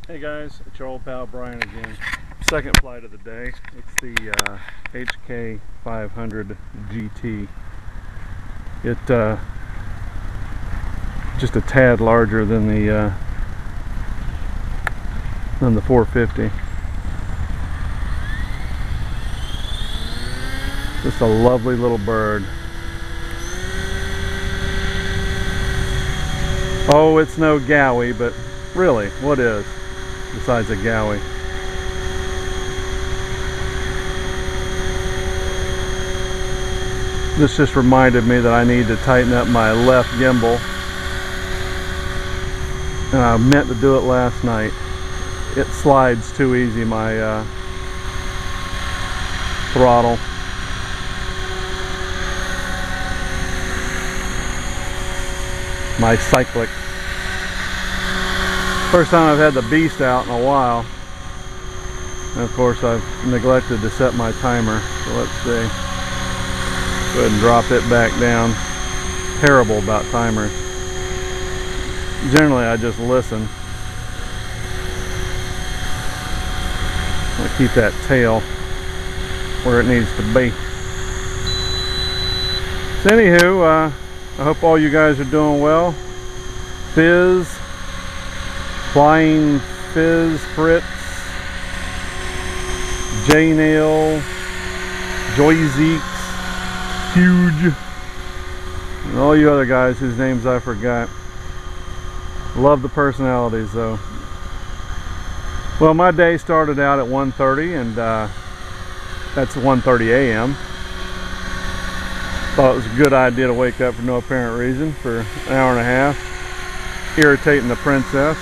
Hey guys, it's your old pal Brian again. Second flight of the day. It's the HK500GT. It just a tad larger than the 450. Just a lovely little bird. Oh, it's no Gowie, but really, what is? Besides a Gowie. This just reminded me that I need to tighten up my left gimbal, and I meant to do it last night. It slides too easy, my throttle. My cyclic. First time I've had the beast out in a while, and of course I've neglected to set my timer. So let's see. Go ahead and drop it back down. Terrible about timers. Generally I just listen. I'll keep that tail where it needs to be. So anywho, I hope all you guys are doing well. Fizz, Flying Fizz, Fritz, J-Nail, Joy Zeeks, Huge, and all you other guys whose names I forgot. Love the personalities though. Well, my day started out at 1:30, and that's 1:30 a.m. Thought it was a good idea to wake up for no apparent reason for an hour and a half, irritating the princess.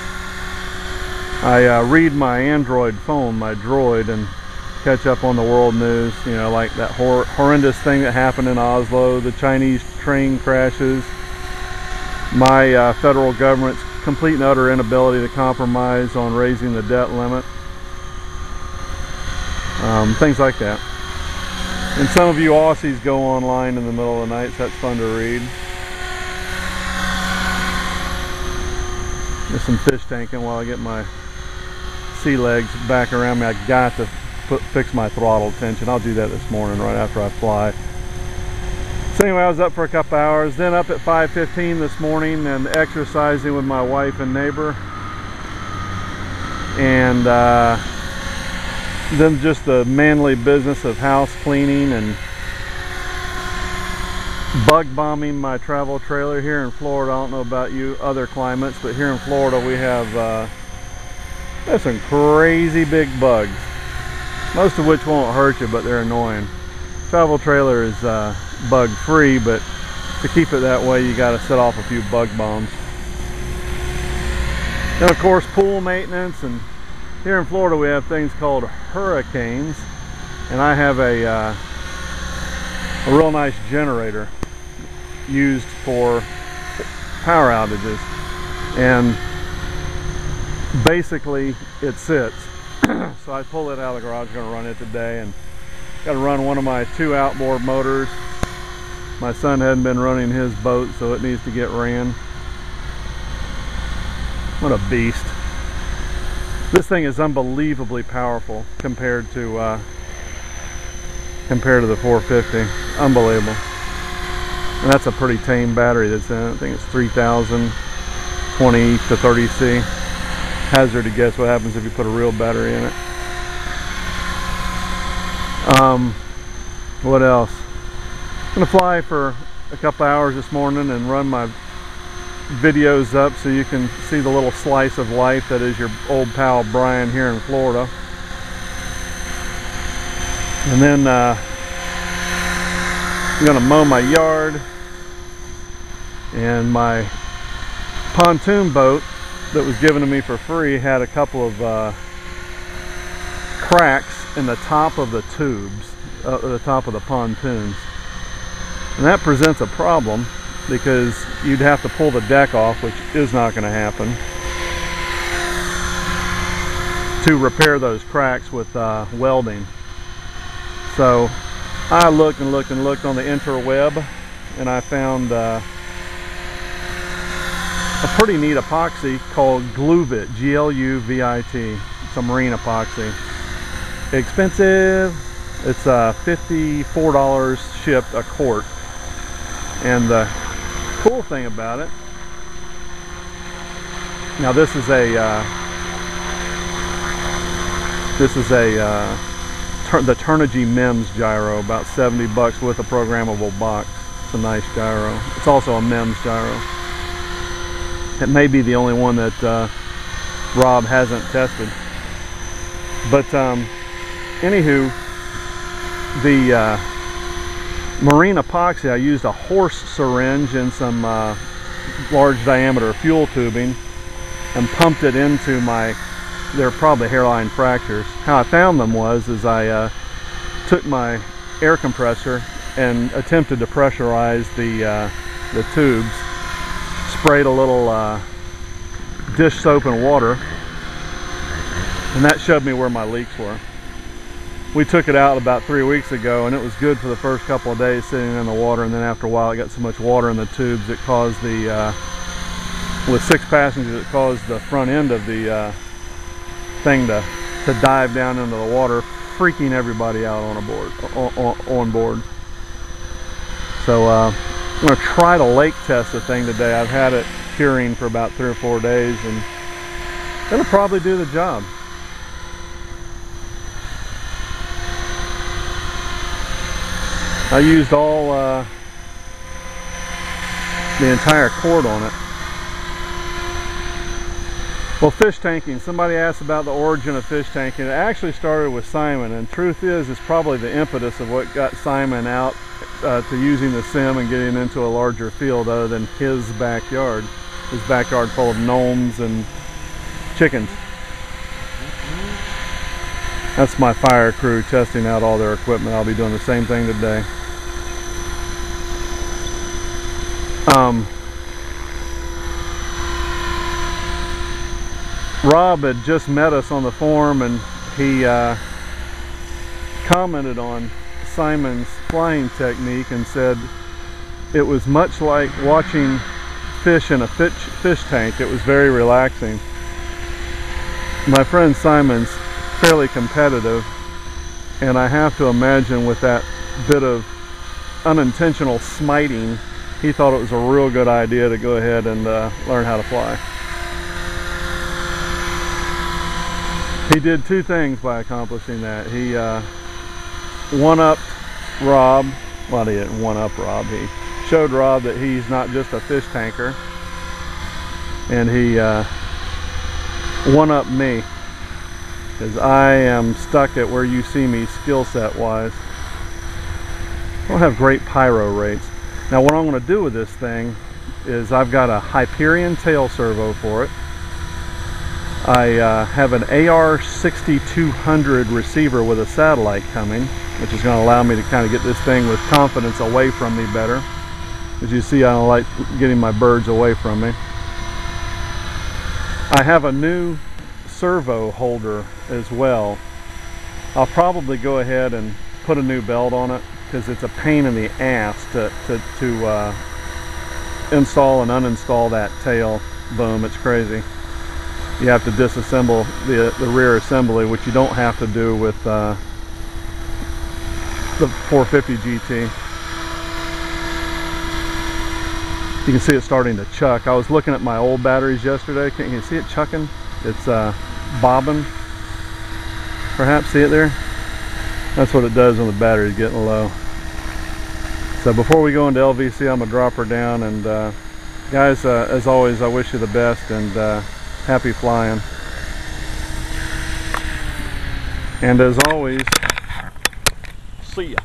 I read my Android phone, my Droid, and catch up on the world news, you know, like that horrendous thing that happened in Oslo, the Chinese train crashes, my federal government's complete and utter inability to compromise on raising the debt limit, things like that. And some of you Aussies go online in the middle of the night, so that's fun to read. Just some fish tanking while I get my sea legs back around me. I got to fix my throttle tension. I'll do that this morning right after I fly. So anyway, I was up for a couple hours, then up at 5:15 this morning and exercising with my wife and neighbor, and then just the manly business of house cleaning and bug bombing my travel trailer here in Florida. I don't know about you other climates, but here in Florida we have there's some crazy big bugs, most of which won't hurt you, but they're annoying. Travel trailer is bug free, but to keep it that way you got to set off a few bug bombs. Then of course pool maintenance, and here in Florida we have things called hurricanes, and I have a real nice generator used for power outages, and basically it sits. So I pull it out of the garage, going to run it today, and got to run one of my 2 outboard motors. My son hadn't been running his boat, so it needs to get ran. What a beast. This thing is unbelievably powerful compared to the 450. Unbelievable. And that's a pretty tame battery that's in it. I think it's 3000 20 to 30C. Hazard to guess what happens if you put a real battery in it. What else? I'm gonna fly for a couple hours this morning and run my videos up so you can see the little slice of life that is your old pal Brian here in Florida. And then I'm gonna mow my yard, and my pontoon boat that was given to me for free had a couple of cracks in the top of the tubes, the top of the pontoons, and that presents a problem because you'd have to pull the deck off, which is not going to happen, to repair those cracks with welding. So I looked and looked and looked on the interweb, and I found a pretty neat epoxy called Gluvit, G-L-U-V-I-T. It's a marine epoxy. Expensive. It's $54 shipped a quart. And the cool thing about it, now this is a the Turnigy MEMS gyro, about 70 bucks with a programmable box. It's a nice gyro. It's also a MEMS gyro. It may be the only one that Rob hasn't tested. But anywho, the marine epoxy, I used a horse syringe and some large diameter fuel tubing and pumped it into my, they're probably hairline fractures. How I found them was I took my air compressor and attempted to pressurize the tubes, sprayed a little dish soap and water, and that showed me where my leaks were. We took it out about 3 weeks ago, and it was good for the first couple of days sitting in the water, and then after a while it got so much water in the tubes it caused the, with 6 passengers, it caused the front end of the thing to dive down into the water, freaking everybody out on board. So I'm going to try to lake test the thing today. I've had it curing for about 3 or 4 days, and it'll probably do the job. I used all the entire quart on it. Well, fish tanking. Somebody asked about the origin of fish tanking. It actually started with Simon, and truth is, it's probably the impetus of what got Simon out to using the sim and getting into a larger field other than his backyard. His backyard full of gnomes and chickens. That's my fire crew testing out all their equipment. I'll be doing the same thing today. Rob had just met us on the forum, and he commented on Simon's flying technique and said it was much like watching fish in a fish tank. It was very relaxing. My friend Simon's fairly competitive, and I have to imagine with that bit of unintentional smiting, he thought it was a real good idea to go ahead and learn how to fly. He did 2 things by accomplishing that. He one-upped Rob. Well, he didn't one-up Rob. He showed Rob that he's not just a fish tanker. And he one-upped me, because I am stuck at where you see me skill set wise. I don't have great pyro rates. Now what I'm going to do with this thing is I've got a Hyperion tail servo for it. I have an AR-6200 receiver with a satellite coming, which is going to allow me to kind of get this thing with confidence away from me better. As you see, I don't like getting my birds away from me. I have a new servo holder as well. I'll probably go ahead and put a new belt on it, because it's a pain in the ass to install and uninstall that tail boom. It's crazy. You have to disassemble the rear assembly, which you don't have to do with the 450 GT. You can see it starting to chuck. I was looking at my old batteries yesterday. Can you see it chucking? It's bobbing. Perhaps see it there? That's what it does when the battery's getting low. So before we go into LVC, I'm gonna drop her down, and guys, as always, I wish you the best, and happy flying. And as always, see ya.